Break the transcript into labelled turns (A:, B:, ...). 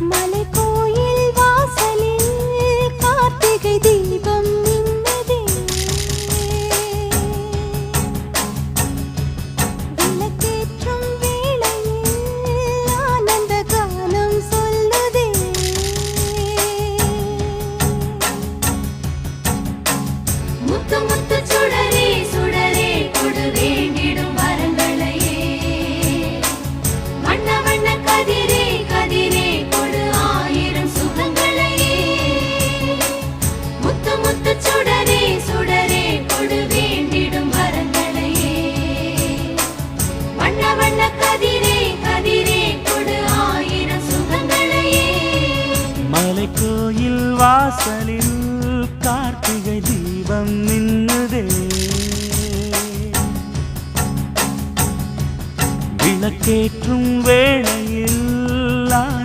A: மலைக்கோயில் வாசலில் கார்த்திகை தீபம் மின்னுதே. விளக்கேற்றும் வேளையில் ஆனந்த கானம் சொல்லுதே. முத்து முத்து சுடரே சுடரே கொடு வேண்டிடும் வரங்களையே. வண்ண வண்ண கதிரே கதிரே கொடு ஆயிரம் சுகங்களையே. முத்து முத்து சுடரே சுடரே கொடு வேண்டிடும் வரங்களையே. வண்ண வண்ண கதிரே கதிரே கொடு ஆயிரம் சுகங்களையே.
B: மலைக்கோயில் வாசலில் கார்த்திகை தீபம் மின்னுதே. விளக்கேற்றும் வேளை